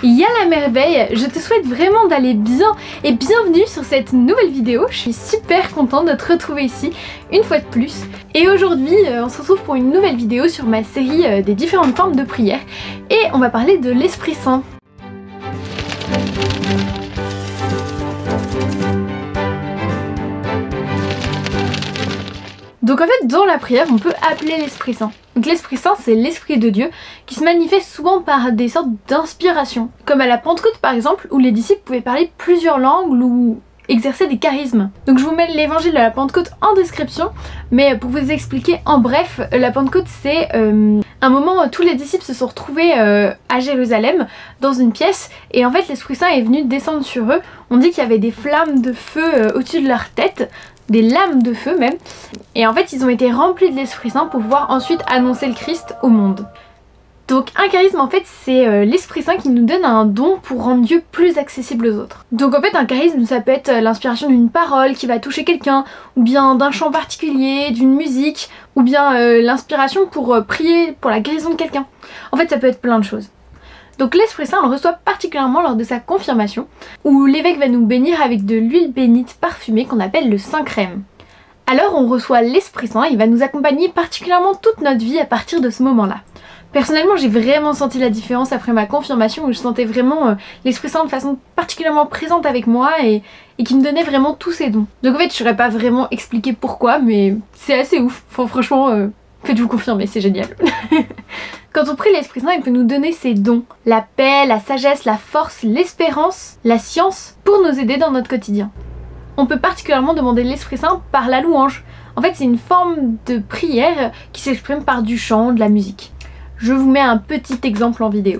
Il y a la merveille, je te souhaite vraiment d'aller bien et bienvenue sur cette nouvelle vidéo. Je suis super contente de te retrouver ici une fois de plus. Et aujourd'hui on se retrouve pour une nouvelle vidéo sur ma série des différentes formes de prière et on va parler de l'Esprit Saint. Donc en fait dans la prière on peut appeler l'Esprit Saint. Donc l'Esprit Saint c'est l'Esprit de Dieu qui se manifeste souvent par des sortes d'inspiration. Comme à la Pentecôte par exemple où les disciples pouvaient parler plusieurs langues ou exercer des charismes. Donc je vous mets l'évangile de la Pentecôte en description, mais pour vous expliquer en bref, la Pentecôte c'est un moment où tous les disciples se sont retrouvés à Jérusalem dans une pièce et en fait l'Esprit Saint est venu descendre sur eux. On dit qu'il y avait des flammes de feu au-dessus de leur tête, des lames de feu même, et en fait ils ont été remplis de l'Esprit Saint pour pouvoir ensuite annoncer le Christ au monde. Donc un charisme en fait c'est l'Esprit Saint qui nous donne un don pour rendre Dieu plus accessible aux autres. Donc en fait un charisme ça peut être l'inspiration d'une parole qui va toucher quelqu'un, ou bien d'un chant particulier, d'une musique, ou bien l'inspiration pour prier pour la guérison de quelqu'un. En fait ça peut être plein de choses. Donc l'Esprit Saint on le reçoit particulièrement lors de sa confirmation, où l'évêque va nous bénir avec de l'huile bénite parfumée qu'on appelle le Saint-Crème. Alors on reçoit l'Esprit Saint, il va nous accompagner particulièrement toute notre vie à partir de ce moment-là. Personnellement j'ai vraiment senti la différence après ma confirmation où je sentais vraiment l'Esprit Saint de façon particulièrement présente avec moi et qui me donnait vraiment tous ses dons. Donc en fait je saurais pas vraiment expliquer pourquoi mais c'est assez ouf, enfin, franchement faites-vous confirmer, c'est génial. Quand on prie l'Esprit Saint il peut nous donner ses dons, la paix, la sagesse, la force, l'espérance, la science pour nous aider dans notre quotidien. On peut particulièrement demander l'Esprit Saint par la louange. En fait c'est une forme de prière qui s'exprime par du chant, de la musique. Je vous mets un petit exemple en vidéo.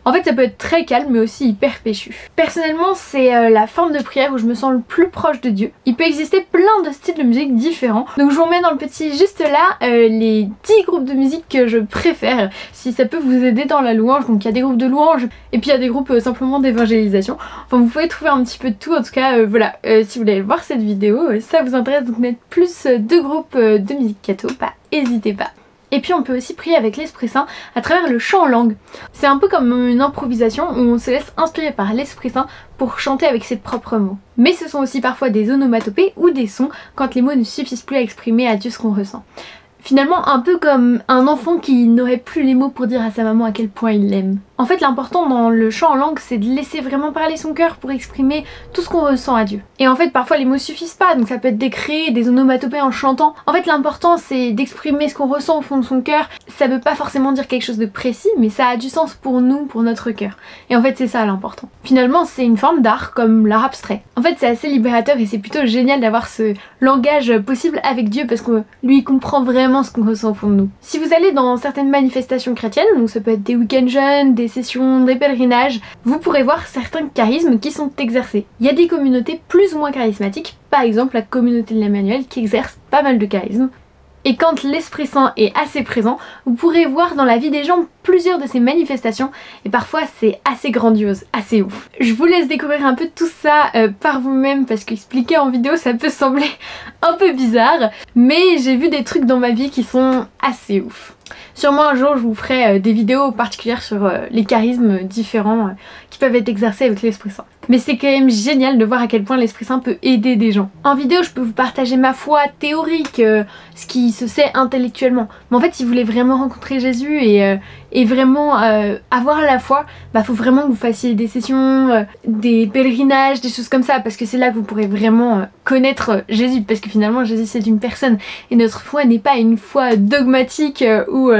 En fait ça peut être très calme mais aussi hyper péchu. Personnellement c'est la forme de prière où je me sens le plus proche de Dieu. Il peut exister plein de styles de musique différents. Donc je vous remets dans le petit juste là les 10 groupes de musique que je préfère. Si ça peut vous aider dans la louange. Donc il y a des groupes de louange et puis il y a des groupes simplement d'évangélisation. Enfin vous pouvez trouver un petit peu de tout. En tout cas voilà, si vous voulez voir cette vidéo, ça vous intéresse de connaître plus de groupes de musique catho, bah n'hésitez pas. Et puis on peut aussi prier avec l'Esprit Saint à travers le chant en langue. C'est un peu comme une improvisation où on se laisse inspirer par l'Esprit Saint pour chanter avec ses propres mots. Mais ce sont aussi parfois des onomatopées ou des sons quand les mots ne suffisent plus à exprimer à Dieu ce qu'on ressent. Finalement un peu comme un enfant qui n'aurait plus les mots pour dire à sa maman à quel point il l'aime. En fait l'important dans le chant en langue c'est de laisser vraiment parler son cœur pour exprimer tout ce qu'on ressent à Dieu. Et en fait parfois les mots suffisent pas, donc ça peut être des cris, des onomatopées en chantant. En fait l'important c'est d'exprimer ce qu'on ressent au fond de son cœur. Ça veut pas forcément dire quelque chose de précis mais ça a du sens pour nous, pour notre cœur. Et en fait c'est ça l'important. Finalement c'est une forme d'art comme l'art abstrait. En fait c'est assez libérateur et c'est plutôt génial d'avoir ce langage possible avec Dieu parce que lui il comprend vraiment ce qu'on ressent au fond de nous. Si vous allez dans certaines manifestations chrétiennes, donc ça peut être des week-ends jeunes, des sessions, des pèlerinages, vous pourrez voir certains charismes qui sont exercés. Il y a des communautés plus ou moins charismatiques, par exemple la communauté de l'Emmanuel qui exerce pas mal de charismes. Et quand l'Esprit Saint est assez présent, vous pourrez voir dans la vie des gens plusieurs de ces manifestations et parfois c'est assez grandiose, assez ouf. Je vous laisse découvrir un peu tout ça par vous-même parce qu'expliquer en vidéo ça peut sembler un peu bizarre, mais j'ai vu des trucs dans ma vie qui sont assez ouf. Sûrement un jour je vous ferai des vidéos particulières sur les charismes différents qui peuvent être exercés avec l'Esprit Saint. Mais c'est quand même génial de voir à quel point l'Esprit Saint peut aider des gens. En vidéo je peux vous partager ma foi théorique, ce qui se sait intellectuellement. Mais en fait si vous voulez vraiment rencontrer Jésus et vraiment avoir la foi, bah faut vraiment que vous fassiez des sessions, des pèlerinages, des choses comme ça parce que c'est là que vous pourrez vraiment connaître Jésus parce que finalement Jésus c'est une personne et notre foi n'est pas une foi dogmatique ou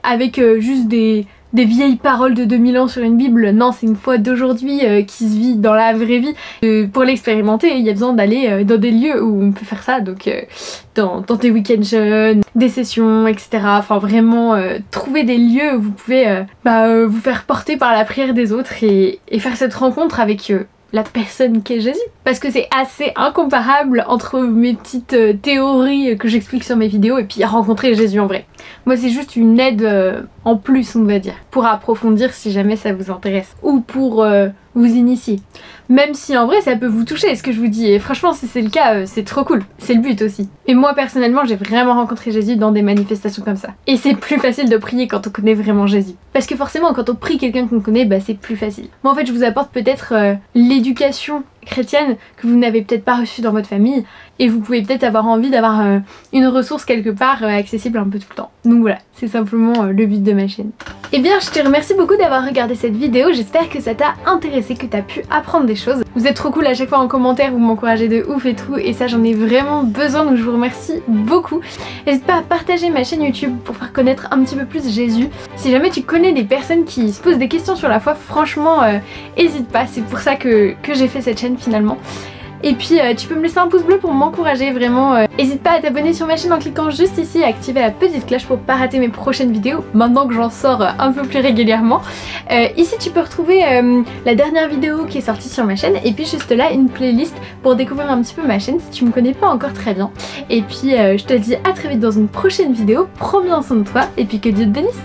avec juste des vieilles paroles de 2000 ans sur une Bible. Non, c'est une foi d'aujourd'hui qui se vit dans la vraie vie. Pour l'expérimenter, il y a besoin d'aller dans des lieux où on peut faire ça, donc dans des week-ends jeunes, des sessions, etc. Enfin vraiment trouver des lieux où vous pouvez vous faire porter par la prière des autres et faire cette rencontre avec la personne qu'est Jésus. Parce que c'est assez incomparable entre mes petites théories que j'explique sur mes vidéos et puis rencontrer Jésus en vrai. Moi c'est juste une aide en plus on va dire, pour approfondir si jamais ça vous intéresse. Ou pour vous initier. Même si en vrai ça peut vous toucher ce que je vous dis, et franchement si c'est le cas, c'est trop cool, c'est le but aussi. Et moi personnellement j'ai vraiment rencontré Jésus dans des manifestations comme ça. Et c'est plus facile de prier quand on connaît vraiment Jésus. Parce que forcément quand on prie quelqu'un qu'on connaît, bah c'est plus facile. Moi en fait je vous apporte peut-être l'éducation chrétienne que vous n'avez peut-être pas reçue dans votre famille, et vous pouvez peut-être avoir envie d'avoir une ressource quelque part accessible un peu tout le temps. Donc voilà, c'est simplement le but de ma chaîne. Et bien je te remercie beaucoup d'avoir regardé cette vidéo, j'espère que ça t'a intéressé, que t'as pu apprendre des choses. Vous êtes trop cool à chaque fois en commentaire, vous m'encouragez de ouf et tout, et ça j'en ai vraiment besoin, donc je vous remercie beaucoup. N'hésite pas à partager ma chaîne YouTube pour faire connaître un petit peu plus Jésus. Si jamais tu connais des personnes qui se posent des questions sur la foi, franchement n'hésite pas, c'est pour ça que j'ai fait cette chaîne finalement. Et puis tu peux me laisser un pouce bleu pour m'encourager vraiment. N'hésite pas à t'abonner sur ma chaîne en cliquant juste ici et à activer la petite cloche pour pas rater mes prochaines vidéos maintenant que j'en sors un peu plus régulièrement. Ici tu peux retrouver la dernière vidéo qui est sortie sur ma chaîne, et puis juste là une playlist pour découvrir un petit peu ma chaîne si tu me connais pas encore très bien. Et puis je te dis à très vite dans une prochaine vidéo, prends bien soin de toi et puis que Dieu te bénisse.